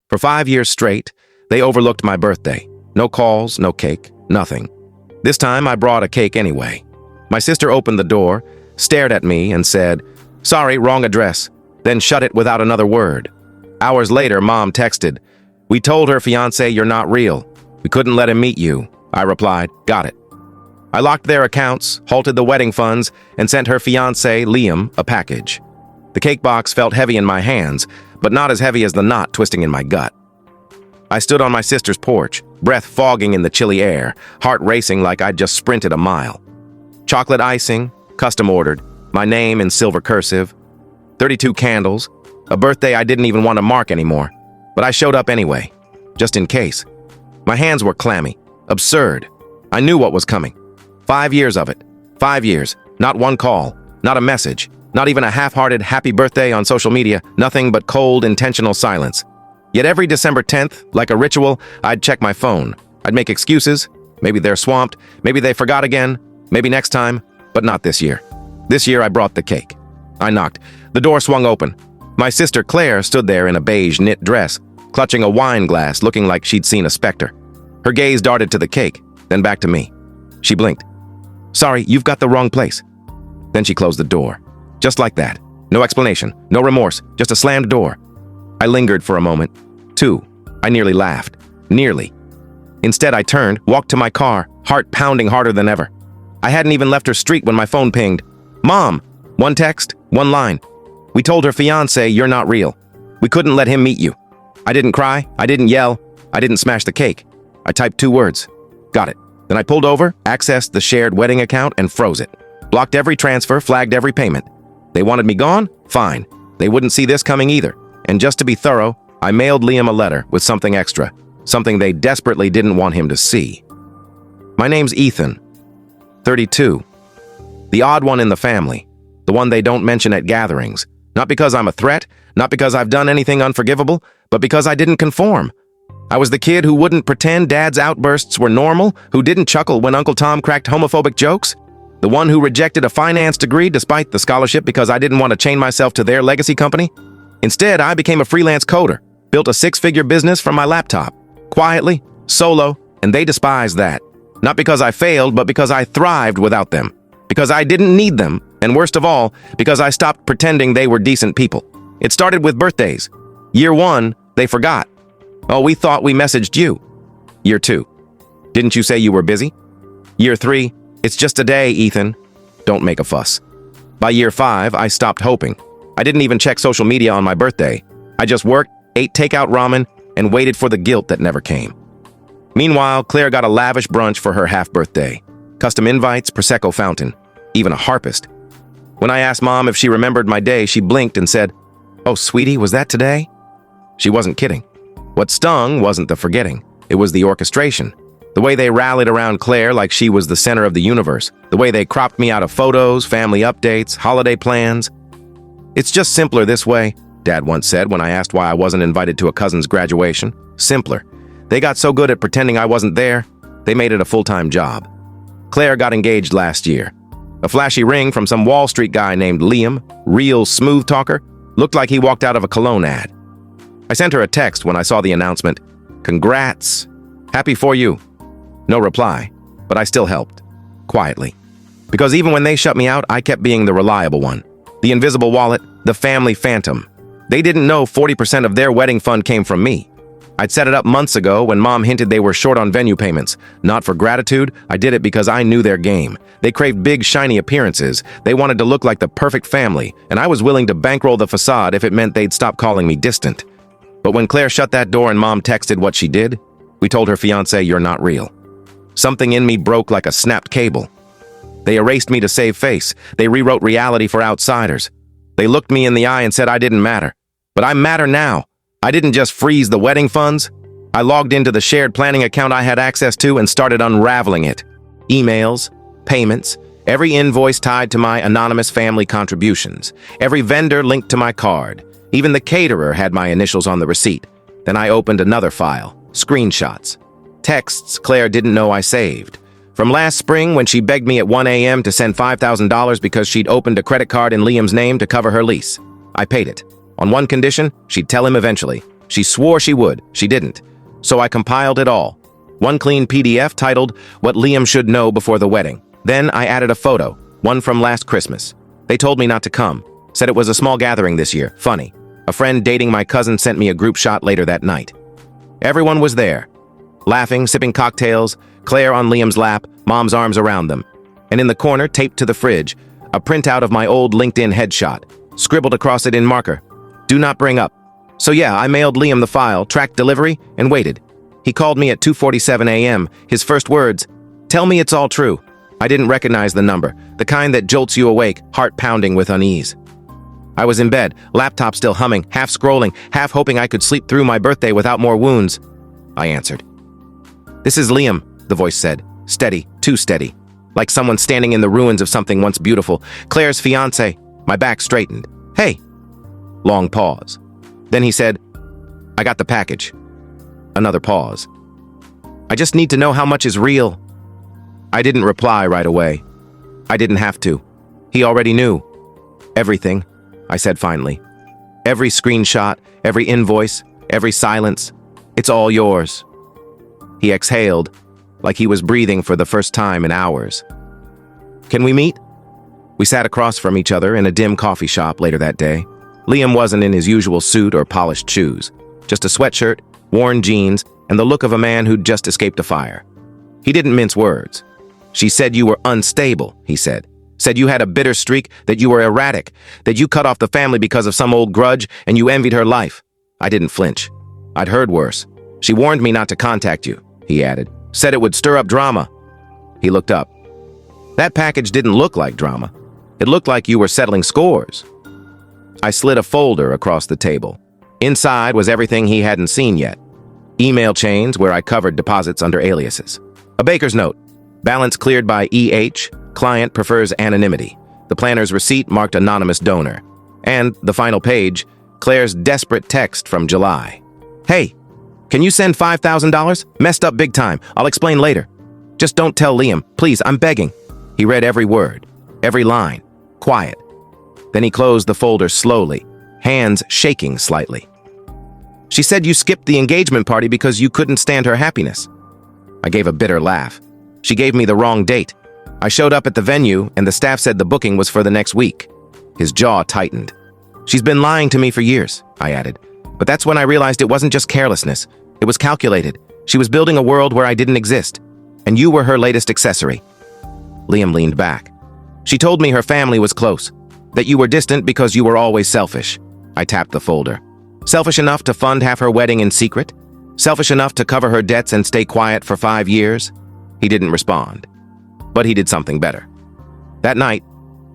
For 5 years straight, they overlooked my birthday. No calls, no cake, nothing. This time I brought a cake anyway. My sister opened the door, stared at me, and said, "Sorry, wrong address," then shut it without another word. Hours later, Mom texted, "We told her fiancé you're not real. We couldn't let him meet you." I replied, "Got it." I locked their accounts, halted the wedding funds, and sent her fiancé, Liam, a package. The cake box felt heavy in my hands, but not as heavy as the knot twisting in my gut. I stood on my sister's porch, breath fogging in the chilly air, heart racing like I'd just sprinted a mile. Chocolate icing, custom ordered, my name in silver cursive, 32 candles, a birthday I didn't even want to mark anymore. But I showed up anyway, just in case. My hands were clammy, absurd. I knew what was coming. 5 years of it. 5 years, not one call, not a message, not even a half-hearted happy birthday on social media, nothing but cold, intentional silence. Yet every December 10th, like a ritual, I'd check my phone. I'd make excuses. Maybe they're swamped, maybe they forgot again, maybe next time, but not this year. This year I brought the cake. I knocked. The door swung open. My sister Claire stood there in a beige knit dress, clutching a wine glass, looking like she'd seen a specter. Her gaze darted to the cake, then back to me. She blinked. "Sorry, you've got the wrong place." Then she closed the door. Just like that. No explanation, no remorse, just a slammed door. I lingered for a moment. 2. I nearly laughed. Nearly. Instead, I turned, walked to my car, heart pounding harder than ever. I hadn't even left her street when my phone pinged. "Mom!" One text, one line. "We told her fiancé you're not real. We couldn't let him meet you." I didn't cry, I didn't yell, I didn't smash the cake. I typed 2 words. Got it. Then I pulled over, accessed the shared wedding account, and froze it. Blocked every transfer, flagged every payment. They wanted me gone? Fine. They wouldn't see this coming either. And just to be thorough, I mailed Liam a letter with something extra, something they desperately didn't want him to see. My name's Ethan, 32. The odd one in the family, the one they don't mention at gatherings. Not because I'm a threat, not because I've done anything unforgivable, but because I didn't conform. I was the kid who wouldn't pretend Dad's outbursts were normal, who didn't chuckle when Uncle Tom cracked homophobic jokes, the one who rejected a finance degree despite the scholarship because I didn't want to chain myself to their legacy company. Instead, I became a freelance coder, built a 6-figure business from my laptop, quietly, solo, and they despised that. Not because I failed, but because I thrived without them. Because I didn't need them, and worst of all, because I stopped pretending they were decent people. It started with birthdays. Year 1, they forgot. "Oh, we thought we messaged you." Year 2, "Didn't you say you were busy?" Year 3, "It's just a day, Ethan. Don't make a fuss." By year 5, I stopped hoping. I didn't even check social media on my birthday. I just worked, ate takeout ramen, and waited for the guilt that never came. Meanwhile, Claire got a lavish brunch for her half-birthday. Custom invites, Prosecco fountain, even a harpist. When I asked Mom if she remembered my day, she blinked and said, "Oh, sweetie, was that today?" She wasn't kidding. What stung wasn't the forgetting. It was the orchestration. The way they rallied around Claire like she was the center of the universe. The way they cropped me out of photos, family updates, holiday plans. "It's just simpler this way," Dad once said when I asked why I wasn't invited to a cousin's graduation. Simpler. They got so good at pretending I wasn't there, they made it a full-time job. Claire got engaged last year. A flashy ring from some Wall Street guy named Liam, real smooth talker, looked like he walked out of a cologne ad. I sent her a text when I saw the announcement. "Congrats. Happy for you." No reply, but I still helped. Quietly. Because even when they shut me out, I kept being the reliable one. The invisible wallet, the family phantom. They didn't know 40% of their wedding fund came from me. I'd set it up months ago when Mom hinted they were short on venue payments. Not for gratitude, I did it because I knew their game. They craved big, shiny appearances. They wanted to look like the perfect family, and I was willing to bankroll the facade if it meant they'd stop calling me distant. But when Claire shut that door and Mom texted what she did, we told her fiancé, "You're not real." Something in me broke like a snapped cable. They erased me to save face. They rewrote reality for outsiders. They looked me in the eye and said I didn't matter. But I matter now. I didn't just freeze the wedding funds. I logged into the shared planning account I had access to and started unraveling it. Emails, payments, every invoice tied to my anonymous family contributions, every vendor linked to my card. Even the caterer had my initials on the receipt. Then I opened another file, screenshots. Texts Claire didn't know I saved. From last spring when she begged me at 1 a.m. to send $5,000 because she'd opened a credit card in Liam's name to cover her lease. I paid it. On one condition, she'd tell him eventually. She swore she would. She didn't. So I compiled it all. One clean PDF titled, What Liam Should Know Before the Wedding. Then I added a photo, one from last Christmas. They told me not to come. Said it was a small gathering this year. Funny. A friend dating my cousin sent me a group shot later that night. Everyone was there. Laughing, sipping cocktails, Claire on Liam's lap, Mom's arms around them. And in the corner, taped to the fridge, a printout of my old LinkedIn headshot, scribbled across it in marker. Do not bring up. So yeah, I mailed Liam the file, tracked delivery, and waited. He called me at 2:47 a.m. His first words, "Tell me it's all true." I didn't recognize the number, the kind that jolts you awake, heart pounding with unease. I was in bed, laptop still humming, half scrolling, half hoping I could sleep through my birthday without more wounds. I answered. "This is Liam," the voice said, steady, too steady, like someone standing in the ruins of something once beautiful. "Claire's fiancé." My back straightened. "Hey." Long pause. Then he said, "I got the package." Another pause. "I just need to know how much is real." I didn't reply right away. I didn't have to. He already knew. "Everything," I said finally. "Every screenshot, every invoice, every silence. It's all yours." He exhaled, like he was breathing for the first time in hours. "Can we meet?" We sat across from each other in a dim coffee shop later that day. Liam wasn't in his usual suit or polished shoes, just a sweatshirt, worn jeans, and the look of a man who'd just escaped a fire. He didn't mince words. "She said you were unstable," he said. "Said you had a bitter streak, that you were erratic, that you cut off the family because of some old grudge, and you envied her life." I didn't flinch. I'd heard worse. "She warned me not to contact you," he added. "Said it would stir up drama." He looked up. "That package didn't look like drama. It looked like you were settling scores." I slid a folder across the table. Inside was everything he hadn't seen yet. Email chains where I covered deposits under aliases. A baker's note. Balance cleared by EH. Client prefers anonymity. The planner's receipt marked anonymous donor. And the final page, Claire's desperate text from July. "Hey, can you send $5,000? Messed up big time. I'll explain later. Just don't tell Liam. Please, I'm begging." He read every word, every line. Quiet. Then he closed the folder slowly, hands shaking slightly. "She said you skipped the engagement party because you couldn't stand her happiness." I gave a bitter laugh. "She gave me the wrong date. I showed up at the venue and the staff said the booking was for the next week." His jaw tightened. "She's been lying to me for years," I added. "But that's when I realized it wasn't just carelessness. It was calculated. She was building a world where I didn't exist. And you were her latest accessory." Liam leaned back. "She told me her family was close. That you were distant because you were always selfish." I tapped the folder. "Selfish enough to fund half her wedding in secret? Selfish enough to cover her debts and stay quiet for 5 years? He didn't respond. But he did something better. That night,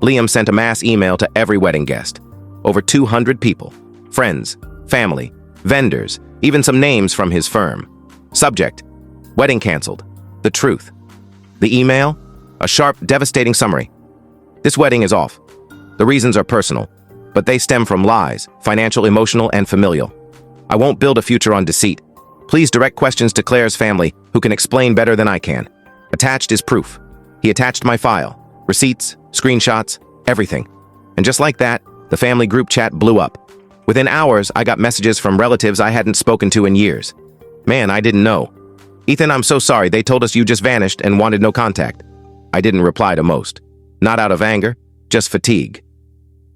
Liam sent a mass email to every wedding guest. Over 200 people. Friends, family, vendors, even some names from his firm. Subject: wedding canceled. The truth. The email? A sharp, devastating summary. "This wedding is off. The reasons are personal, but they stem from lies, financial, emotional, and familial. I won't build a future on deceit. Please direct questions to Claire's family, who can explain better than I can. Attached is proof." He attached my file, receipts, screenshots, everything. And just like that, the family group chat blew up. Within hours, I got messages from relatives I hadn't spoken to in years. "Man, I didn't know. Ethan, I'm so sorry. They told us you just vanished and wanted no contact." I didn't reply to most. Not out of anger, just fatigue.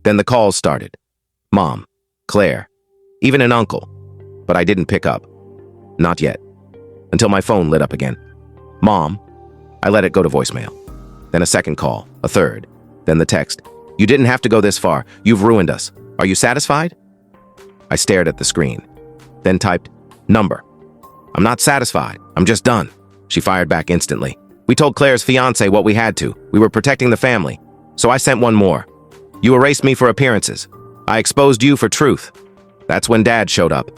Then the calls started. Mom, Claire, even an uncle. But I didn't pick up. Not yet. Until my phone lit up again. "Mom." I let it go to voicemail. Then a second call, a third. Then the text. "You didn't have to go this far. You've ruined us. Are you satisfied?" I stared at the screen. Then typed, "Number." "I'm not satisfied. I'm just done." She fired back instantly. "We told Claire's fiancé what we had to. We were protecting the family. So I sent one more. You erased me for appearances. I exposed you for truth." That's when Dad showed up.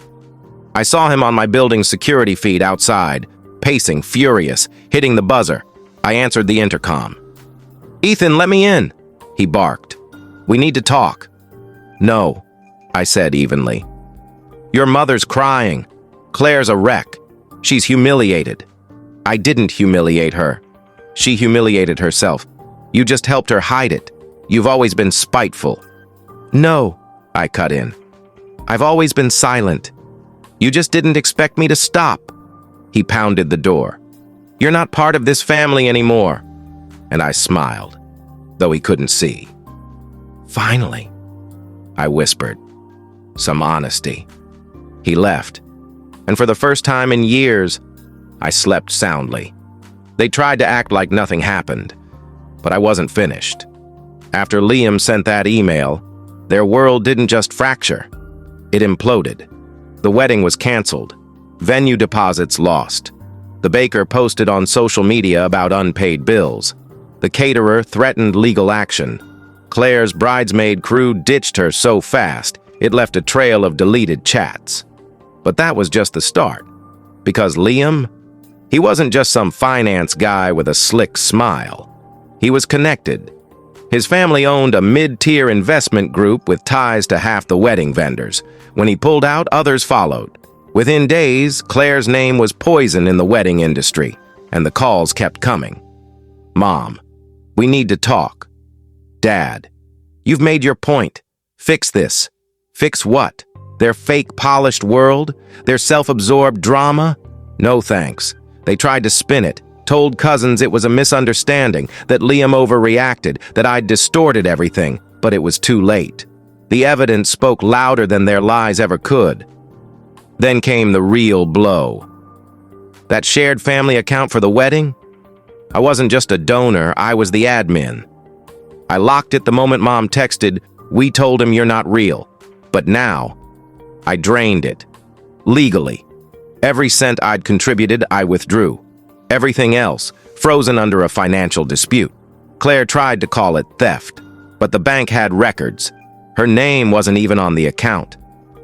I saw him on my building's security feed outside, pacing, furious, hitting the buzzer. I answered the intercom. "Ethan, let me in," he barked. "We need to talk." "No," I said evenly. "Your mother's crying. Claire's a wreck. She's humiliated." "I didn't humiliate her. She humiliated herself. You just helped her hide it. You've always been spiteful." "No," I cut in. "I've always been silent." You just didn't expect me to stop." He pounded the door. "You're not part of this family anymore." And I smiled, though he couldn't see. "Finally," I whispered. Some honesty. He left, and for the first time in years, I slept soundly. They tried to act like nothing happened, but I wasn't finished. After Liam sent that email, their world didn't just fracture. It imploded. The wedding was canceled. Venue deposits lost. The baker posted on social media about unpaid bills. The caterer threatened legal action. Claire's bridesmaid crew ditched her so fast, it left a trail of deleted chats. But that was just the start. Because Liam, he wasn't just some finance guy with a slick smile. He was connected. His family owned a mid-tier investment group with ties to half the wedding vendors. When he pulled out, others followed. Within days, Claire's name was poison in the wedding industry, and the calls kept coming. "Mom, we need to talk." "Dad, you've made your point. Fix this." Fix what? Their fake polished world? Their self-absorbed drama? No thanks. They tried to spin it, told cousins it was a misunderstanding, that Liam overreacted, that I'd distorted everything, but it was too late. The evidence spoke louder than their lies ever could. Then came the real blow. That shared family account for the wedding? I wasn't just a donor, I was the admin. I locked it the moment Mom texted, "We told him you're not real." But now, I drained it. Legally. Every cent I'd contributed, I withdrew. Everything else, frozen under a financial dispute. Claire tried to call it theft, but the bank had records. Her name wasn't even on the account.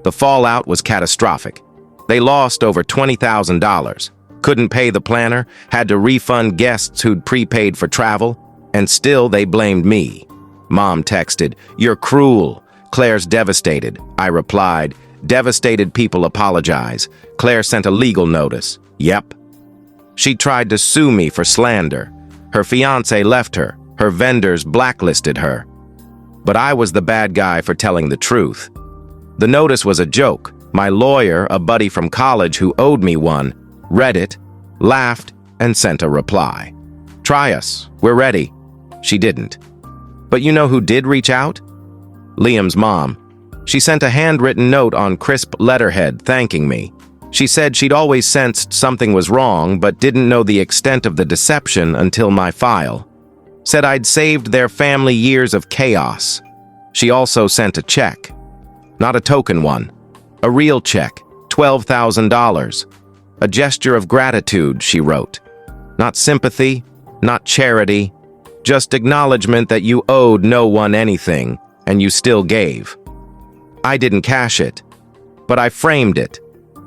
The fallout was catastrophic. They lost over $20,000, couldn't pay the planner, had to refund guests who'd prepaid for travel, and still they blamed me. Mom texted, "You're cruel." Claire's devastated. I replied, "Devastated people apologize." Claire sent a legal notice. Yep. She tried to sue me for slander. Her fiancé left her. Her vendors blacklisted her. But I was the bad guy for telling the truth. The notice was a joke. My lawyer, a buddy from college who owed me one, read it, laughed, and sent a reply. "Try us. We're ready." She didn't. But you know who did reach out? Liam's mom. She sent a handwritten note on crisp letterhead thanking me. She said she'd always sensed something was wrong but didn't know the extent of the deception until my file. Said I'd saved their family years of chaos. She also sent a check. Not a token one. A real check, $12,000. A gesture of gratitude, she wrote. Not sympathy, not charity, just acknowledgement that you owed no one anything, and you still gave. I didn't cash it, but I framed it.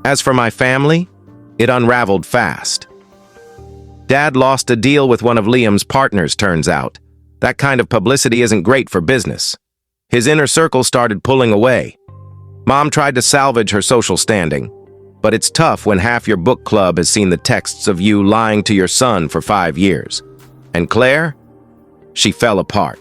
As for my family, it unraveled fast. Dad lost a deal with one of Liam's partners, turns out. That kind of publicity isn't great for business. His inner circle started pulling away. Mom tried to salvage her social standing, but it's tough when half your book club has seen the texts of you lying to your son for 5 years. And Claire? She fell apart.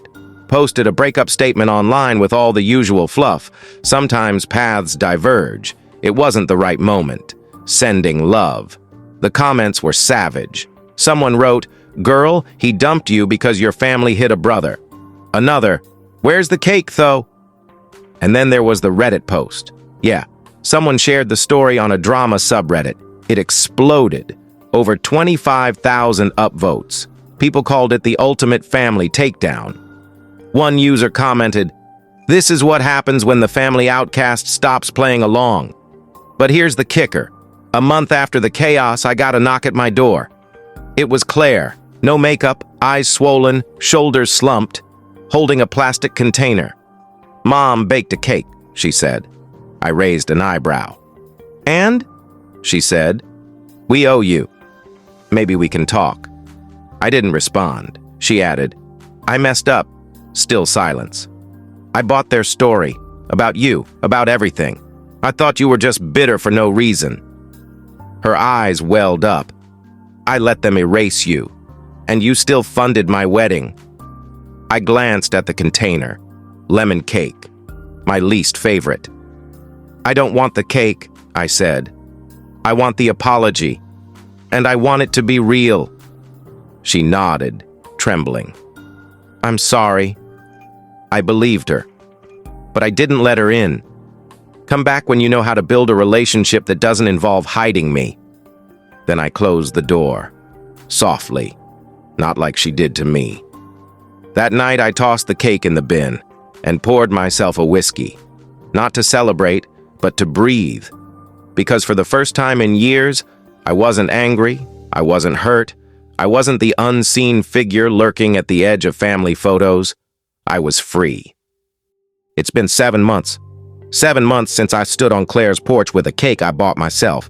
Posted a breakup statement online with all the usual fluff. Sometimes paths diverge. It wasn't the right moment. Sending love. The comments were savage. Someone wrote, "Girl, he dumped you because your family hid a brother." Another, "Where's the cake, though?" And then there was the Reddit post. Yeah, someone shared the story on a drama subreddit. It exploded. Over 25,000 upvotes. People called it the ultimate family takedown. One user commented, "This is what happens when the family outcast stops playing along." But here's the kicker. A month after the chaos, I got a knock at my door. It was Claire. No makeup, eyes swollen, shoulders slumped, holding a plastic container. "Mom baked a cake," she said. I raised an eyebrow. "And?" she said. "We owe you. Maybe we can talk." I didn't respond. She added, "I messed up." Still silence. "I bought their story. About you. About everything. I thought you were just bitter for no reason." Her eyes welled up. "I let them erase you. And you still funded my wedding." I glanced at the container. Lemon cake. My least favorite. "I don't want the cake," I said. I want the apology. And I want it to be real." She nodded, trembling. "I'm sorry." I believed her. But I didn't let her in. "Come back when you know how to build a relationship that doesn't involve hiding me." Then I closed the door, softly, not like she did to me. That night I tossed the cake in the bin and poured myself a whiskey, not to celebrate, but to breathe. Because for the first time in years, I wasn't angry, I wasn't hurt, I wasn't the unseen figure lurking at the edge of family photos. I was free. It's been 7 months. 7 months since I stood on Claire's porch with a cake I bought myself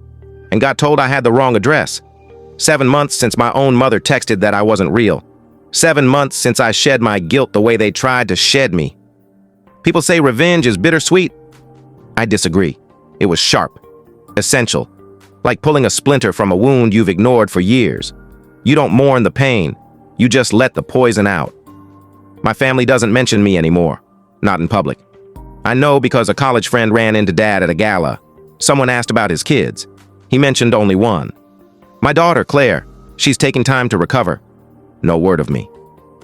and got told I had the wrong address. 7 months since my own mother texted that I wasn't real. 7 months since I shed my guilt the way they tried to shed me. People say revenge is bittersweet. I disagree. It was sharp, essential, like pulling a splinter from a wound you've ignored for years. You don't mourn the pain, you just let the poison out. My family doesn't mention me anymore, not in public. I know because a college friend ran into Dad at a gala. Someone asked about his kids. He mentioned only one. My daughter, Claire, she's taking time to recover. No word of me.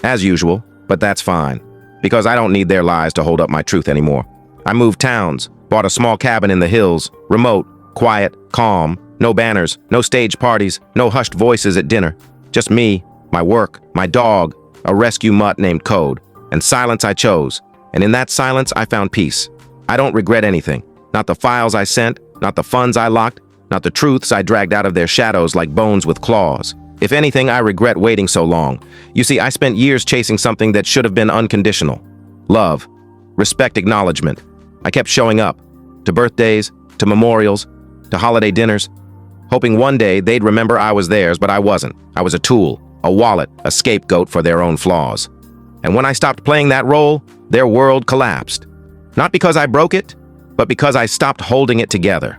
As usual, but that's fine, because I don't need their lies to hold up my truth anymore. I moved towns, bought a small cabin in the hills, remote, quiet, calm, no banners, no stage parties, no hushed voices at dinner. Just me, my work, my dog, a rescue mutt named Code, and silence I chose. And in that silence, I found peace. I don't regret anything. Not the files I sent, not the funds I locked, not the truths I dragged out of their shadows like bones with claws. If anything, I regret waiting so long. You see, I spent years chasing something that should have been unconditional. Love, respect, acknowledgement. I kept showing up, to birthdays, to memorials, to holiday dinners, hoping one day they'd remember I was theirs, but I wasn't. I was a tool, a wallet, a scapegoat for their own flaws. And when I stopped playing that role, their world collapsed. Not because I broke it, but because I stopped holding it together.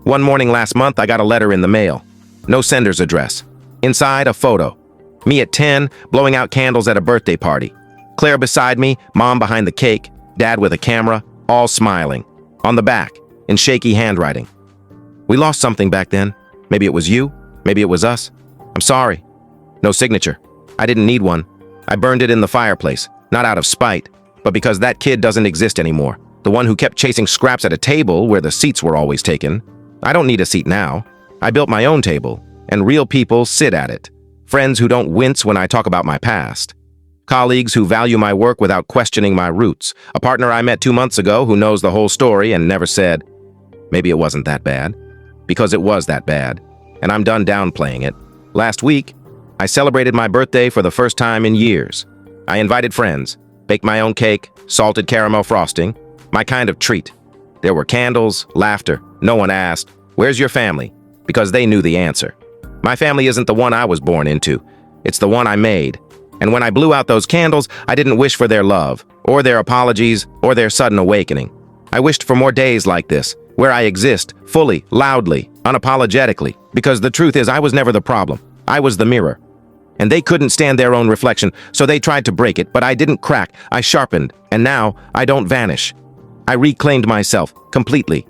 One morning last month, I got a letter in the mail. No sender's address. Inside, a photo. Me at 10, blowing out candles at a birthday party. Claire beside me, Mom behind the cake, Dad with a camera, all smiling. On the back, in shaky handwriting. We lost something back then. Maybe it was you, maybe it was us. I'm sorry. No signature. I didn't need one. I burned it in the fireplace, not out of spite, but because that kid doesn't exist anymore. The one who kept chasing scraps at a table where the seats were always taken. I don't need a seat now. I built my own table, and real people sit at it. Friends who don't wince when I talk about my past. Colleagues who value my work without questioning my roots. A partner I met 2 months ago who knows the whole story and never said, maybe it wasn't that bad. Because it was that bad, and I'm done downplaying it. Last week, I celebrated my birthday for the first time in years. I invited friends, baked my own cake, salted caramel frosting, my kind of treat. There were candles, laughter. No one asked, "Where's your family?" Because they knew the answer. My family isn't the one I was born into. It's the one I made. And when I blew out those candles, I didn't wish for their love, or their apologies, or their sudden awakening. I wished for more days like this, where I exist, fully, loudly, unapologetically, because the truth is I was never the problem. I was the mirror. And they couldn't stand their own reflection, so they tried to break it, but I didn't crack. I sharpened, and now I don't vanish. I reclaimed myself, completely.